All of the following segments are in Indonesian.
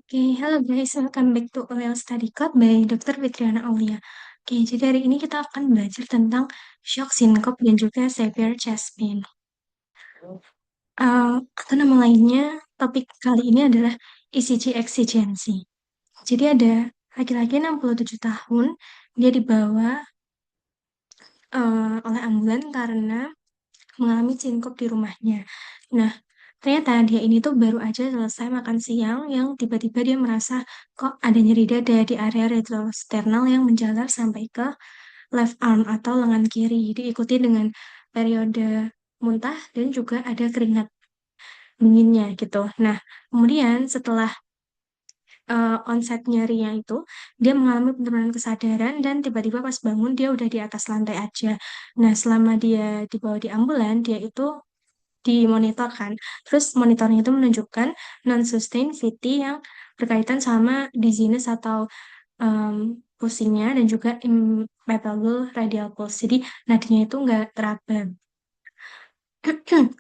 Oke, halo guys, welcome back to OL Study Club by Dr. Fitriana Aulia. Oke, jadi hari ini kita akan belajar tentang shock syncope dan juga severe chest pain. Atau nama lainnya, topik kali ini adalah ECG exigency. Jadi ada laki-laki 67 tahun, dia dibawa oleh ambulan karena mengalami sinkop di rumahnya. Nah, ternyata dia ini tuh baru aja selesai makan siang yang tiba-tiba dia merasa kok ada nyeri dada di area retrosternal yang menjalar sampai ke left arm atau lengan kiri. Diikuti dengan periode muntah dan juga ada keringat dinginnya gitu. Nah, kemudian setelah onset nyerinya itu, dia mengalami penurunan kesadaran dan tiba-tiba pas bangun dia udah di atas lantai aja. Nah, selama dia dibawa di ambulan, dia itu dimonitor kan. Terus monitornya itu menunjukkan non-sustained VT yang berkaitan sama dizziness atau pusingnya dan juga impalpable radial pulse. Jadi nadinya itu nggak teraba.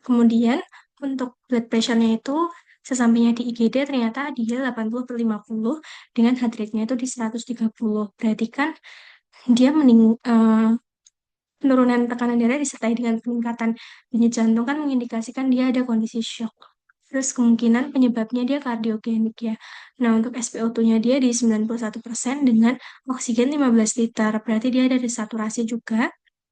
Kemudian untuk blood pressure-nya itu sesampainya di IGD ternyata dia 80/50 dengan heart rate-nya itu di 130. Berarti kan dia penurunan tekanan darah disertai dengan peningkatan denyut jantung kan mengindikasikan dia ada kondisi shock. Terus kemungkinan penyebabnya dia kardiogenik ya. Nah, untuk SpO2-nya dia di 91% dengan oksigen 15 liter. Berarti dia ada desaturasi juga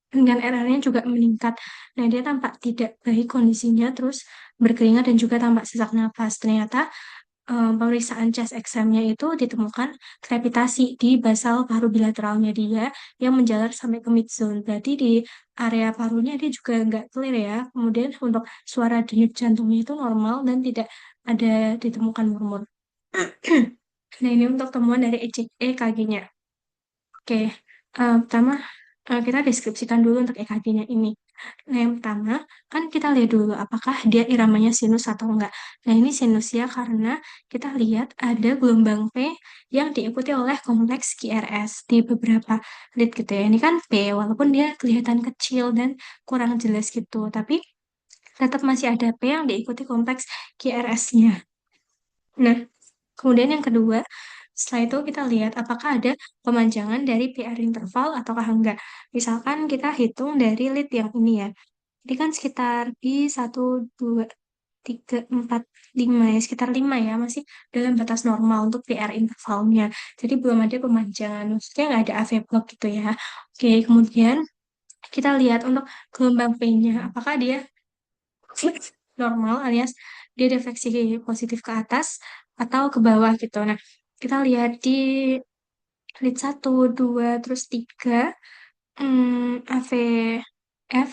dengan RR-nya juga meningkat. Nah, dia tampak tidak baik kondisinya, terus berkeringat dan juga tampak sesak napas. Ternyata pemeriksaan chest exam-nya itu ditemukan krepitasi di basal paru bilateralnya dia yang menjalar sampai ke midzone. Berarti di area parunya dia juga nggak clear ya. Kemudian untuk suara denyut jantungnya itu normal dan tidak ada ditemukan murmur. Nah, ini untuk temuan dari EKG-nya. Oke, pertama kita deskripsikan dulu untuk EKG-nya ini. Nah, yang pertama, kan kita lihat dulu apakah dia iramanya sinus atau enggak. Nah, ini sinus ya karena kita lihat ada gelombang P yang diikuti oleh kompleks QRS di beberapa lead gitu ya. Ini kan P, walaupun dia kelihatan kecil dan kurang jelas gitu, tapi tetap masih ada P yang diikuti kompleks QRS-nya. Nah, kemudian yang kedua, setelah itu kita lihat apakah ada pemanjangan dari PR interval ataukah enggak. Misalkan kita hitung dari lead yang ini ya. Ini kan sekitar di 1, 2, 3, 4, 5 ya, sekitar 5 ya, masih dalam batas normal untuk PR intervalnya. Jadi belum ada pemanjangan, maksudnya nggak ada AV block gitu ya. Oke, kemudian kita lihat untuk gelombang P-nya, apakah dia normal alias dia defleksi positif ke atas atau ke bawah gitu. Nah, kita lihat di lead 1, 2, terus 3, AVF,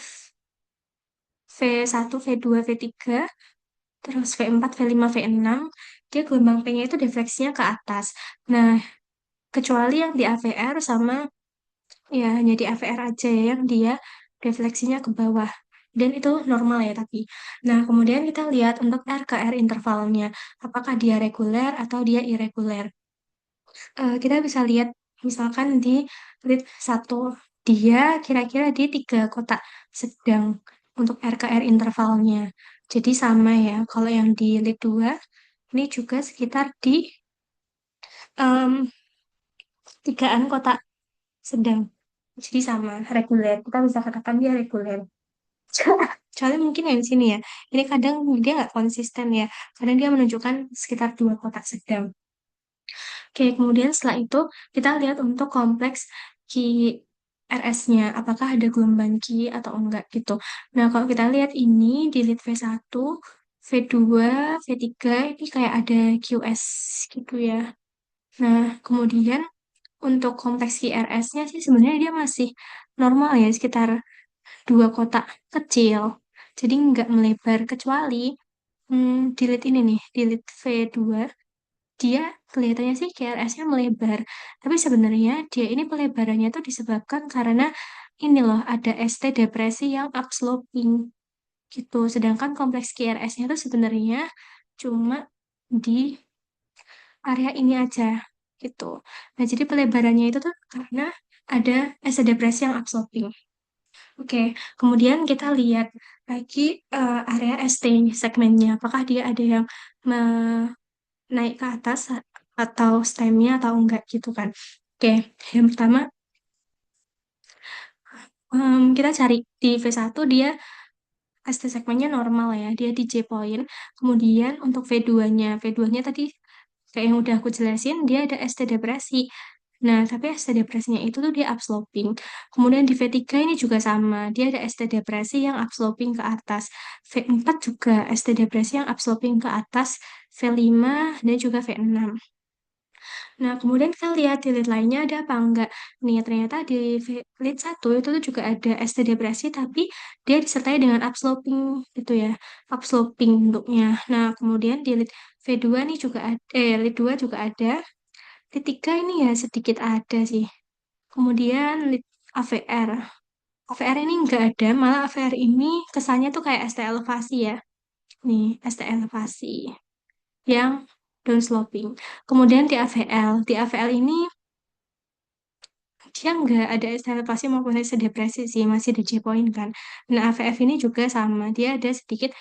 V1, V2, V3, terus V4, V5, V6, dia gelombang P-nya itu defleksinya ke atas. Nah, kecuali yang di AVR sama ya hanya di AVR aja ya, yang dia defleksinya ke bawah. Dan itu normal ya tapi. Nah, kemudian kita lihat untuk R ke R intervalnya. Apakah dia reguler atau dia irregular. Kita bisa lihat misalkan di lead 1 dia kira-kira di 3 kotak sedang untuk R ke R intervalnya. Jadi sama ya. Kalau yang di lead 2 ini juga sekitar di em, 3 kotak sedang. Jadi sama, reguler. Kita bisa katakan dia reguler. Soalnya mungkin yang di sini ya, ini kadang dia nggak konsisten ya. Kadang dia menunjukkan sekitar 2 kotak sedang. Oke, kemudian setelah itu kita lihat untuk kompleks QRS-nya, apakah ada gelombang Q atau enggak gitu. Nah, kalau kita lihat ini di lead V1, V2, V3, ini kayak ada QS gitu ya. Nah, kemudian untuk kompleks QRS-nya sih sebenarnya dia masih normal ya, sekitar 2 kotak kecil. Jadi nggak melebar, kecuali di lead ini nih, di lead V2, dia kelihatannya sih KRS-nya melebar. Tapi sebenarnya dia ini pelebarannya itu disebabkan karena ini loh, ada ST depresi yang upsloping gitu. Sedangkan kompleks KRS-nya itu sebenarnya cuma di area ini aja gitu. Nah, jadi pelebarannya itu tuh karena ada ST depresi yang upsloping. Oke, kemudian kita lihat lagi area ST segmennya. Apakah dia ada yang naik ke atas atau stemnya atau enggak gitu kan. Oke, yang pertama kita cari di V1 dia ST segmennya normal ya, dia di J point. Kemudian untuk V2-nya, V2-nya tadi kayak yang udah aku jelasin, dia ada ST depresi. Nah, tapi ST depresinya itu tuh dia upsloping. Kemudian di V3 ini juga sama, dia ada ST depresi yang upsloping ke atas. V4 juga ST depresi yang upsloping ke atas, V5 dan juga V6. Nah, kemudian kita lihat di lead lainnya ada apa enggak. Nih, ternyata di lead 1 itu tuh juga ada ST depresi, tapi dia disertai dengan upsloping gitu ya. Upsloping bentuknya. Nah, kemudian di lead V2 nih juga ada, lead 2 juga ada. Lead 3 ini ya sedikit ada sih. Kemudian lead AVR. AVR ini enggak ada, malah AVR ini kesannya tuh kayak ST elevasi ya. Nih, ST elevasi yang downsloping. Kemudian di AVL. Di AVL ini dia nggak ada elevasi maupun depresi sih, masih di J point kan. Nah, AVF ini juga sama, dia ada sedikit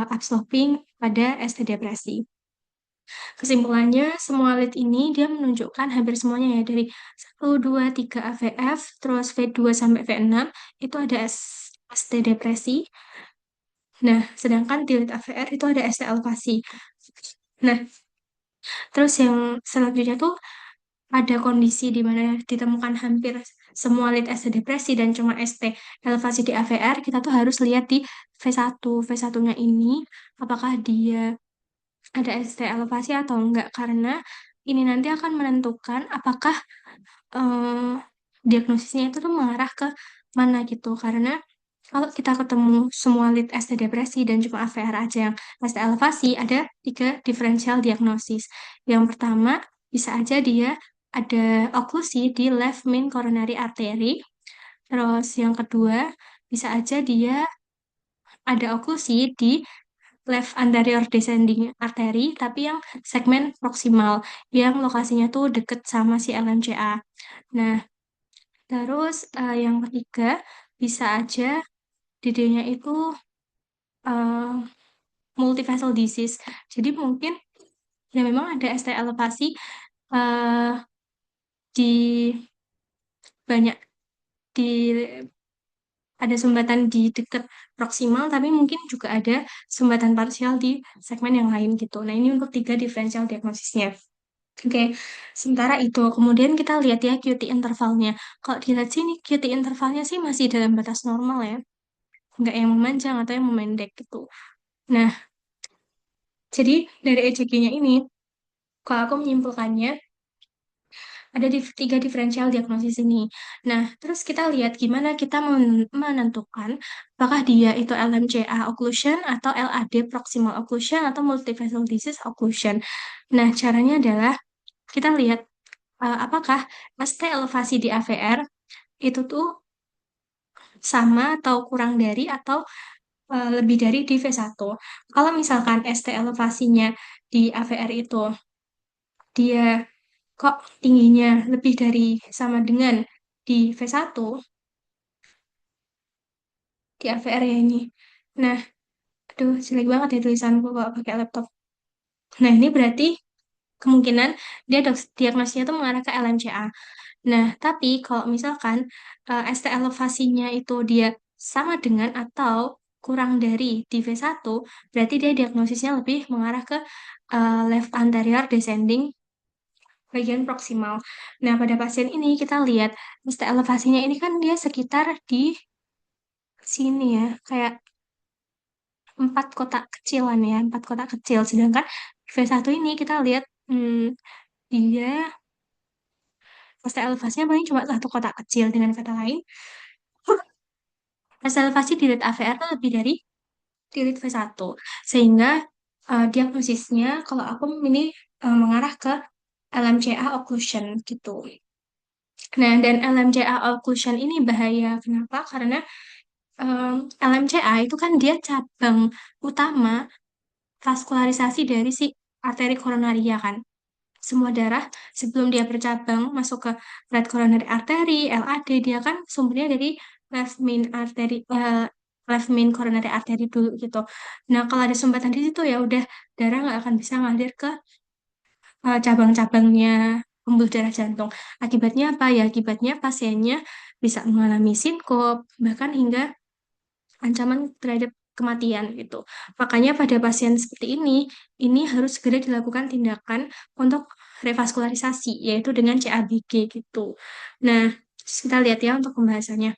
upsloping pada ST depresi. Kesimpulannya, semua lead ini dia menunjukkan hampir semuanya ya, dari 1, 2, 3 AVF, terus V2 sampai V6, itu ada ST depresi. Nah, sedangkan di lead AVR itu ada ST elevasi. Nah, terus yang selanjutnya tuh ada kondisi di mana ditemukan hampir semua lead ST depresi dan cuma ST elevasi di AVR, kita tuh harus lihat di V1. V1-nya ini apakah dia ada ST elevasi atau enggak, karena ini nanti akan menentukan apakah eh, diagnosisnya itu tuh mengarah ke mana gitu. Karena kalau kita ketemu semua lead ST depresi dan cuma AVR aja yang ST elevasi, ada 3 diferensial diagnosis. Yang pertama, bisa aja dia ada oklusi di left main coronary artery. Terus yang kedua, bisa aja dia ada oklusi di left anterior descending artery, tapi yang segmen proksimal, yang lokasinya tuh deket sama si LMCA. Nah, terus yang ketiga, bisa aja DD-nya itu uh, multivessel disease. Jadi mungkin ya memang ada ST elevasi uh, di banyak di ada sumbatan di dekat proksimal, tapi mungkin juga ada sumbatan parsial di segmen yang lain gitu. Nah, ini untuk 3 diferensial diagnosisnya. Oke, sementara itu, kemudian kita lihat ya QT intervalnya. Kalau dilihat sini, QT intervalnya sih masih dalam batas normal ya. Nggak yang memanjang atau yang memendek gitu. Nah, jadi dari ECG-nya ini, kalau aku menyimpulkannya, ada di 3 diferensial diagnosis ini. Nah, terus kita lihat gimana kita menentukan apakah dia itu LMCA occlusion atau LAD proximal occlusion atau multivessel disease occlusion. Nah, caranya adalah kita lihat apakah ST elevasi di AVR itu tuh sama atau kurang dari atau lebih dari di V1. Kalau misalkan ST elevasinya di AVR itu dia kok tingginya lebih dari sama dengan di V1, di AVR ya ini. Nah, aduh jelek banget ya tulisanku kalau pakai laptop. Nah, ini berarti kemungkinan dia diagnosisnya itu mengarah ke LMCA. Nah, tapi kalau misalkan ST elevasinya itu dia sama dengan atau kurang dari di V1, berarti dia diagnosisnya lebih mengarah ke left anterior descending bagian proksimal. Nah, pada pasien ini kita lihat ST elevasinya ini kan dia sekitar di sini ya, kayak 4 kotak kecilan ya, 4 kotak kecil. Sedangkan V1 ini kita lihat dia ST elevasinya paling cuma 1 kotak kecil. Dengan kata lain, ST elevasi di rate AVR itu lebih dari di rate V1. Sehingga diagnosisnya kalau aku ini mengarah ke LMCA occlusion gitu. Nah, dan LMCA occlusion ini bahaya. Kenapa? Karena LMCA itu kan dia cabang utama vaskularisasi dari si arteri koronaria kan. Semua darah sebelum dia bercabang masuk ke right coronary artery, LAD, dia kan sumbernya dari left main artery, left main coronary artery dulu gitu. Nah, kalau ada sumbatan di situ ya udah darah nggak akan bisa ngalir ke cabang-cabangnya pembuluh darah jantung. Akibatnya apa ya? Akibatnya pasiennya bisa mengalami sinkop, bahkan hingga ancaman terhadap kematian gitu. Makanya pada pasien seperti ini harus segera dilakukan tindakan untuk revaskularisasi, yaitu dengan CABG gitu. Nah, kita lihat ya untuk pembahasannya.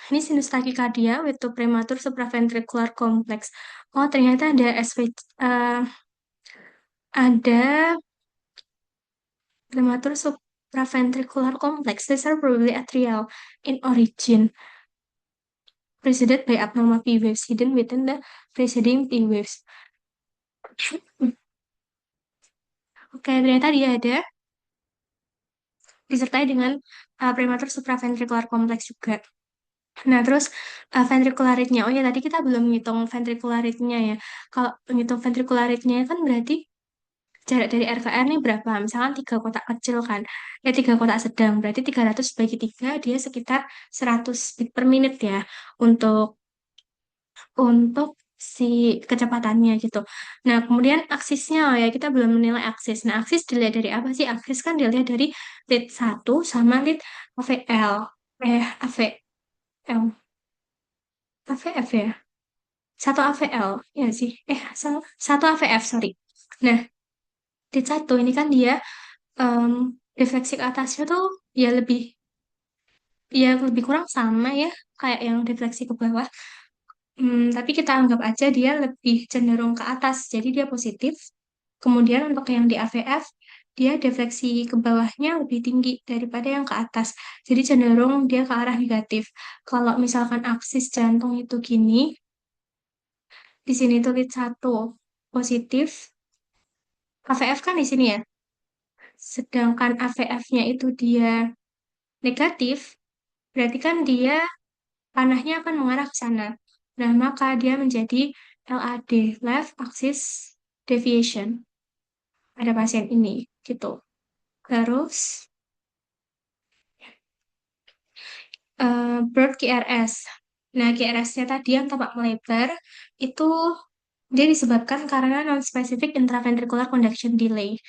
Ini sinus tachycardia with the premature supraventricular complex. Oh, ternyata ada ada premature supraventricular complex. These are probably atrial in origin, preceded by abnormal P waves hidden within the preceding P waves. Oke, ternyata dia ada disertai dengan premature supraventricular complex juga. Nah, terus ventricular rate-nya. Oh ya, tadi kita belum ngitung ventricular rate-nya ya. Kalau ngitung ventricular rate-nya kan berarti jarak dari R ke R ini berapa? Misalkan tiga kotak kecil kan. Ya, tiga kotak sedang. Berarti 300 bagi 3, dia sekitar 100 beat per menit ya. Untuk si kecepatannya gitu. Nah, kemudian aksisnya ya kita belum menilai aksis. Nah, aksis dilihat dari apa sih? Aksis kan dilihat dari lead 1 sama lead AVL. AVL. AVF ya? Satu AVL, ya sih. Satu AVF, sorry. Nah, lead 1 ini kan dia em, refleksi ke atasnya tuh ya lebih kurang sama ya kayak yang refleksi ke bawah. Tapi kita anggap aja dia lebih cenderung ke atas, jadi dia positif. Kemudian untuk yang di AVF, dia defleksi ke bawahnya lebih tinggi daripada yang ke atas. Jadi cenderung dia ke arah negatif. Kalau misalkan aksis jantung itu gini, di sini tuh lead 1 positif, AVF kan di sini ya. Sedangkan AVF-nya itu dia negatif, berarti kan dia panahnya akan mengarah ke sana. Nah, maka dia menjadi LAD, Left Axis Deviation, pada pasien ini, gitu. Terus, Broad QRS. Nah, QRS-nya tadi yang tampak melebar, itu dia disebabkan karena non-specific intraventricular conduction delay.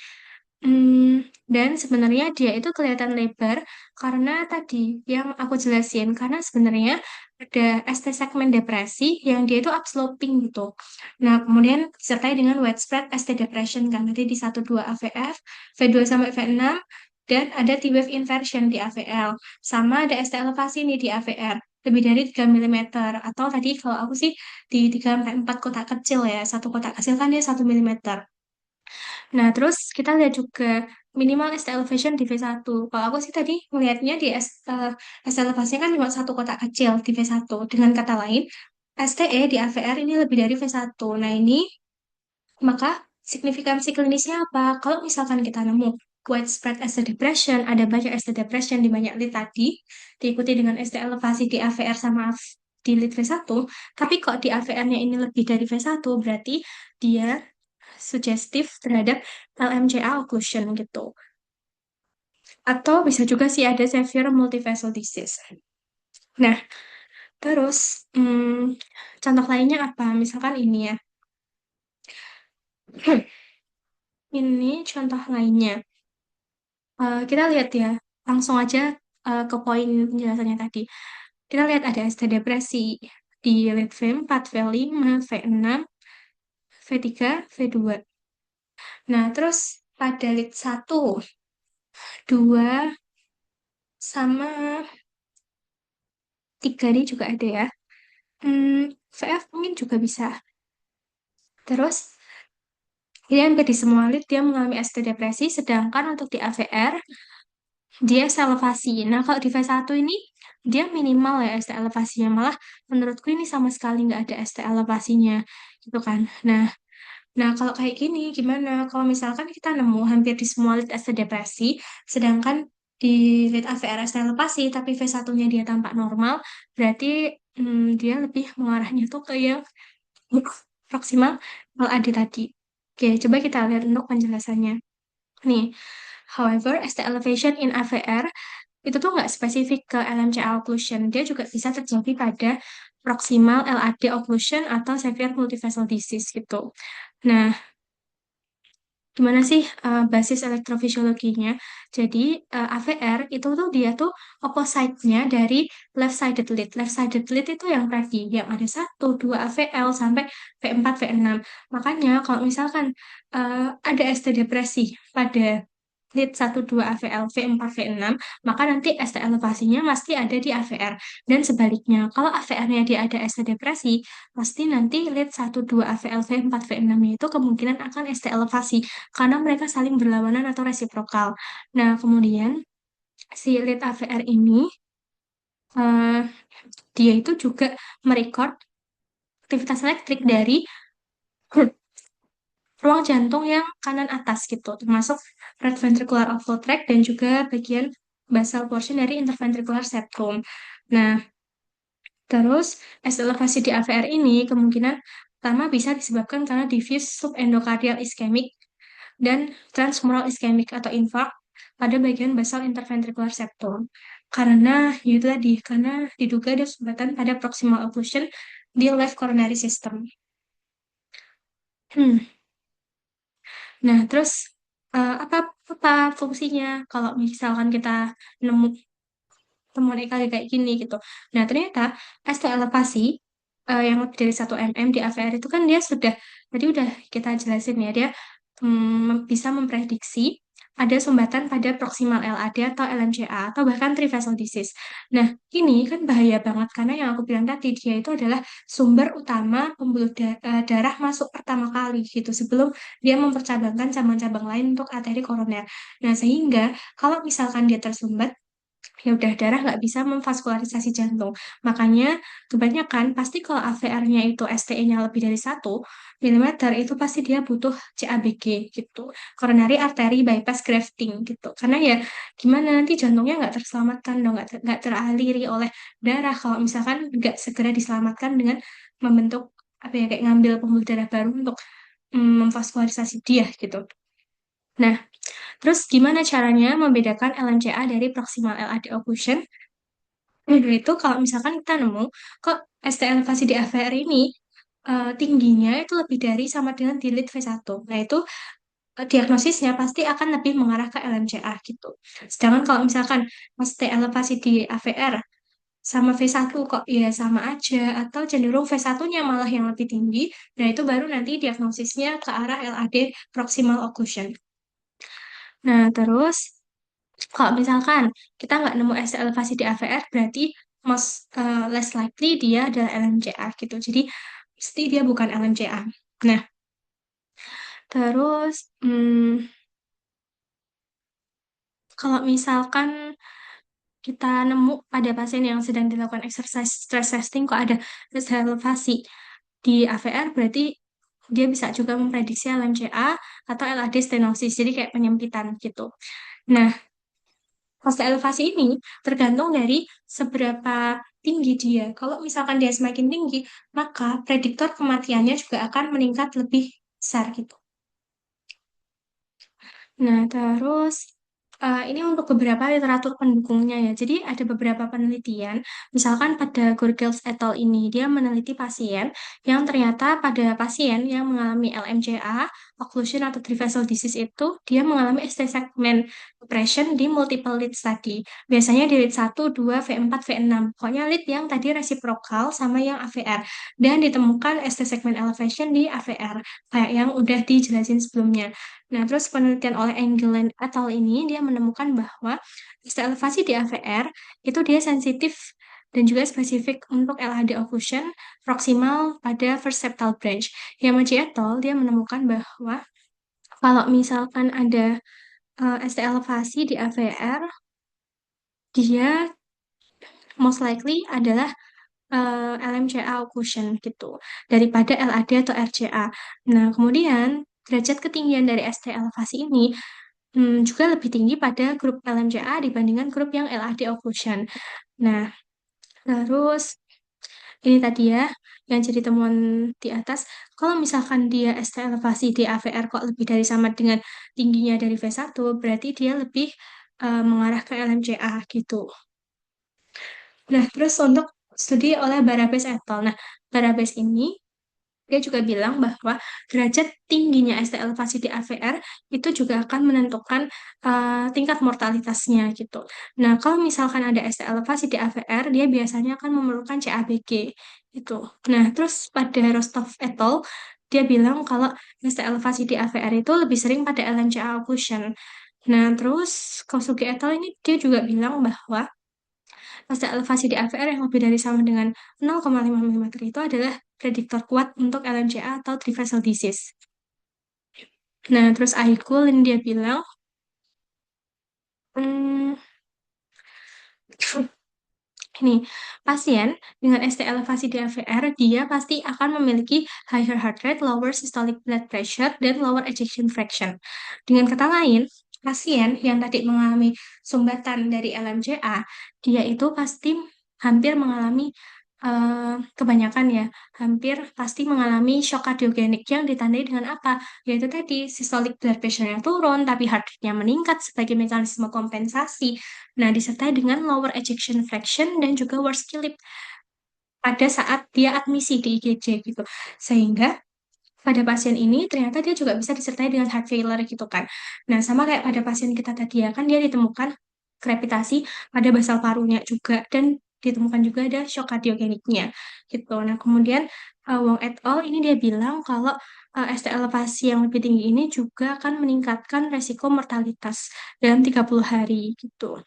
Dan sebenarnya dia itu kelihatan lebar karena tadi yang aku jelasin, karena sebenarnya ada ST segmen depresi yang dia itu upsloping gitu. Nah, kemudian disertai dengan widespread ST depression kan, nanti di 1-2 AVF, V2 sampai V6, dan ada T-wave inversion di AVL, sama ada ST elevasi nih di AVR, lebih dari 3 mm, atau tadi kalau aku sih di 3-4 kotak kecil ya, satu kotak kecil kan dia 1 mm. Nah, terus kita lihat juga minimal ST elevation di V1. Kalau aku sih tadi melihatnya di ST elevasinya kan cuma satu kotak kecil di V1. Dengan kata lain, STE di AVR ini lebih dari V1. Nah, ini maka signifikansi klinisnya apa? Kalau misalkan kita nemu widespread ST depression, ada banyak ST depression di banyak lead tadi, diikuti dengan ST elevasi di AVR sama di lead V1, tapi kok di AVR-nya ini lebih dari V1, berarti dia sugestif terhadap LMCA occlusion gitu. Atau bisa juga sih ada severe multivessel disease. Nah, terus contoh lainnya apa? Misalkan ini ya. Ini contoh lainnya. Kita lihat ya, langsung aja ke poin penjelasannya tadi. Kita lihat ada ST depresi di lead V4, V5, V6, V3, V2. Nah, terus pada lead 1, 2, sama 3 ini juga ada ya. VF mungkin juga bisa. Terus, ini hampir di semua lead dia mengalami ST depresi, sedangkan untuk di AVR, dia ST elevasi. Nah, kalau di V1 ini, dia minimal ya ST elevasinya. Malah menurutku ini sama sekali nggak ada ST elevasinya. Gitu kan. Nah, kalau kayak gini, gimana? Kalau misalkan kita nemu hampir di semua lead ST depresi, sedangkan di lead AVR ST elevasi, tapi V1-nya dia tampak normal, berarti dia lebih mengarahnya tuh ke yang proximal LAD tadi. Oke, coba kita lihat untuk penjelasannya. Nih, however, ST elevation in AVR itu tuh nggak spesifik ke LMCA occlusion. Dia juga bisa terjadi pada proximal LAD occlusion atau severe multivessel disease gitu. Nah, gimana sih basis elektrofisiologinya? Jadi AVR itu tuh dia tuh opposite-nya dari left-sided lead. Left-sided lead itu yang tadi, yang ada satu, dua AVL sampai V4, V6. Makanya kalau misalkan ada ST depresi pada lead satu 2 AVL, V4, V6, maka nanti ST elevasinya pasti ada di AVR. Dan sebaliknya, kalau AVR-nya dia ada ST depresi, pasti nanti lead satu 2 AVL, V4, V6-nya itu kemungkinan akan ST elevasi karena mereka saling berlawanan atau resiprokal. Nah, kemudian si lead AVR ini eh, dia itu juga merekod aktivitas elektrik dari ruang jantung yang kanan atas gitu, termasuk right ventricular outflow tract dan juga bagian basal portion dari interventricular septum. Nah, terus S elevasi di AVR ini kemungkinan pertama bisa disebabkan karena diffuse subendocardial ischemic dan transmural ischemic atau infark pada bagian basal interventricular septum. Karena itu tadi, karena diduga ada sumbatan pada proximal occlusion di left coronary system. Hmm. Nah, terus apa apa fungsinya kalau misalkan kita nemu temuan EKG kayak gini gitu. Nah, ternyata ST elevasi yang lebih dari 1 mm di AVR itu kan dia sudah, tadi udah kita jelasin ya, dia bisa memprediksi ada sumbatan pada proximal LAD atau LMCA atau bahkan trivessel disease. Nah, ini kan bahaya banget karena yang aku bilang tadi dia itu adalah sumber utama pembuluh darah masuk pertama kali gitu sebelum dia mempercabangkan cabang-cabang lain untuk arteri koroner. Nah, sehingga kalau misalkan dia tersumbat ya udah darah nggak bisa memvaskularisasi jantung. Makanya kebanyakan pasti kalau AVR-nya itu STE-nya lebih dari 1 mm itu pasti dia butuh CABG gitu. Coronary artery bypass grafting gitu. Karena ya gimana nanti jantungnya nggak terselamatkan dong, nggak teraliri oleh darah kalau misalkan nggak segera diselamatkan dengan membentuk apa ya kayak ngambil pembuluh darah baru untuk memvaskularisasi dia gitu. Nah, terus gimana caranya membedakan LMCA dari proximal LAD occlusion? Itu kalau misalkan kita nemu kok ST elevasi di AVR ini tingginya itu lebih dari sama dengan di lead V1. Nah, itu diagnosisnya pasti akan lebih mengarah ke LMCA gitu. Sedangkan kalau misalkan ST elevasi di AVR sama V1 kok ya sama aja atau cenderung V1-nya malah yang lebih tinggi, nah itu baru nanti diagnosisnya ke arah LAD proximal occlusion. Nah, terus kalau misalkan kita nggak nemu ST elevasi di AVR, berarti less likely dia adalah LMCA gitu. Jadi, pasti dia bukan LMCA. Nah, terus kalau misalkan kita nemu pada pasien yang sedang dilakukan exercise stress testing kok ada ST elevasi di AVR, berarti dia bisa juga memprediksi LMCA atau LAD stenosis, jadi kayak penyempitan gitu. Nah, fase elevasi ini tergantung dari seberapa tinggi dia. Kalau misalkan dia semakin tinggi, maka prediktor kematiannya juga akan meningkat lebih besar gitu. Nah, terus ini untuk beberapa literatur pendukungnya ya. Jadi ada beberapa penelitian, misalkan pada Gurgels et al. Ini, dia meneliti pasien yang ternyata pada pasien yang mengalami LMCA, occlusion atau trivessel disease itu, dia mengalami ST segment depression di multiple lead tadi. Biasanya di lead 1, 2, V4, V6. Pokoknya lead yang tadi resiprokal sama yang AVR. Dan ditemukan ST segment elevation di AVR, kayak yang udah dijelasin sebelumnya. Nah, terus penelitian oleh Engeland et al. Ini dia menemukan bahwa stel elevasi di AVR itu dia sensitif dan juga spesifik untuk LAD occlusion proximal pada first septal branch. Yamaji et al. Dia menemukan bahwa kalau misalkan ada ST elevasi di AVR, dia most likely adalah LMCA occlusion gitu daripada LAD atau RCA. Nah, kemudian derajat ketinggian dari ST elevasi ini juga lebih tinggi pada grup LMCA dibandingkan grup yang LAD occlusion. Nah, terus ini tadi ya, yang jadi temuan di atas, kalau misalkan dia ST elevasi di AVR kok lebih dari sama dengan tingginya dari V1, berarti dia lebih mengarah ke LMCA gitu. Nah, terus untuk studi oleh Barabes et al. Nah, Barabes ini Dia juga bilang bahwa derajat tingginya ST elevasi di AVR itu juga akan menentukan tingkat mortalitasnya gitu. Nah, kalau misalkan ada ST elevasi di AVR, dia biasanya akan memerlukan CABG gitu. Nah, terus pada Rostov et al, dia bilang kalau ST elevasi di AVR itu lebih sering pada LMCA occlusion. Nah, terus Kosugi et al ini dia juga bilang bahwa fase elevasi di AVR yang lebih dari sama dengan 0,5 mm itu adalah prediktor kuat untuk LMCA atau three vessel disease. Nah, terus Aikul ini dia bilang, hmm, ini pasien dengan ST elevasi di AVR, dia pasti akan memiliki higher heart rate, lower systolic blood pressure, dan lower ejection fraction. Dengan kata lain, pasien yang tadi mengalami sumbatan dari LMCA, dia itu pasti hampir mengalami kebanyakan ya, hampir pasti mengalami shock kardiogenik yang ditandai dengan apa? Yaitu tadi systolic blood pressure-nya turun, tapi heart rate-nya meningkat sebagai mekanisme kompensasi. Nah, disertai dengan lower ejection fraction dan juga worse sleep pada saat dia admisi di IGJ gitu. Sehingga pada pasien ini ternyata dia juga bisa disertai dengan heart failure gitu kan. Nah, sama kayak pada pasien kita tadi ya, kan dia ditemukan krepitasi pada basal parunya juga dan ditemukan juga ada shock kardiogeniknya gitu. Nah, kemudian Wong et al ini dia bilang kalau ST elevasi yang lebih tinggi ini juga akan meningkatkan resiko mortalitas dalam 30 hari gitu.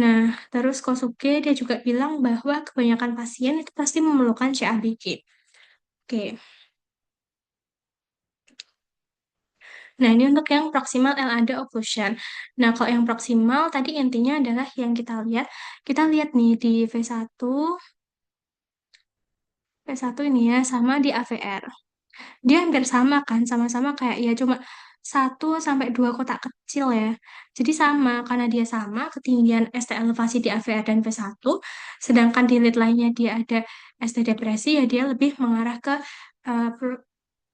Nah, terus Kosuke dia juga bilang bahwa kebanyakan pasien itu pasti memerlukan CABG. Oke. Nah, ini untuk yang proximal LAD occlusion. Nah, kalau yang proximal tadi intinya adalah yang kita lihat nih di V1 ini ya sama di AVR. Dia hampir sama kan, sama-sama kayak ya cuma 1 sampai 2 kotak kecil ya. Jadi sama, karena dia sama, ketinggian ST elevasi di AVR dan V1, sedangkan di lead lainnya dia ada ST depresi, ya dia lebih mengarah ke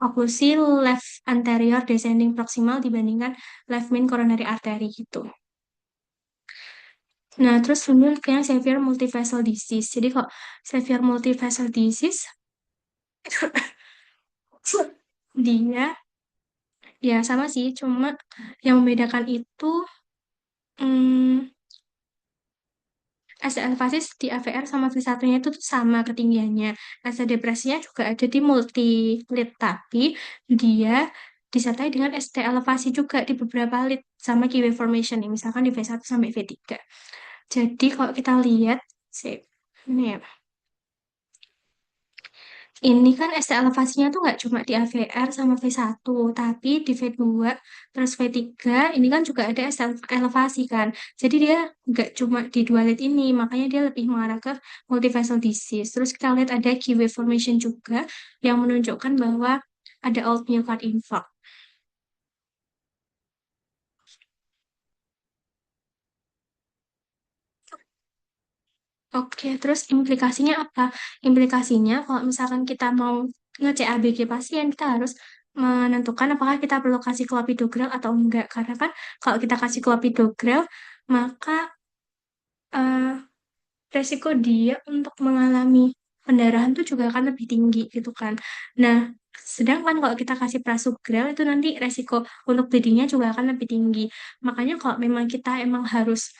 oklusi left anterior descending proximal dibandingkan left main coronary artery gitu. Nah, terus kemudian kayak severe multivessel disease. Jadi kok severe multivessel disease, dia ya sama sih, cuma yang membedakan itu hmm, ST elevasi di AVR sama V1-nya itu tuh sama ketinggiannya. ST depresinya juga ada di multi lead, tapi dia disertai dengan ST elevasi juga di beberapa lead sama keyway formation nih, misalkan di V1 sampai V3. Jadi kalau kita lihat, sih, ini ya, ini kan ST elevasinya tuh nggak cuma di AVR sama V1, tapi di V2 terus V3 ini kan juga ada ST elevasi kan. Jadi dia nggak cuma di dua lead ini, makanya dia lebih mengarah ke multivessel disease. Terus kita lihat ada keyway formation juga yang menunjukkan bahwa ada old myocard infarct. Oke, terus implikasinya apa? Implikasinya kalau misalkan kita mau nge ABG pasien, kita harus menentukan apakah kita perlu kasih clopidogrel atau enggak. Karena kan kalau kita kasih clopidogrel, maka eh, resiko dia untuk mengalami pendarahan tuh juga akan lebih tinggi gitu kan. Nah, sedangkan kalau kita kasih prasugrel itu nanti resiko untuk bleedingnya juga akan lebih tinggi. Makanya kalau memang kita emang harus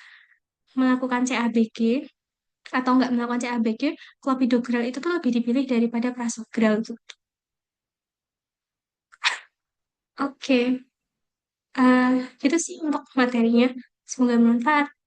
melakukan CABG, atau nggak melakukan CABG, clopidogrel itu tuh lebih dipilih daripada prasugrel gitu. Oke, gitu sih untuk materinya. Semoga bermanfaat.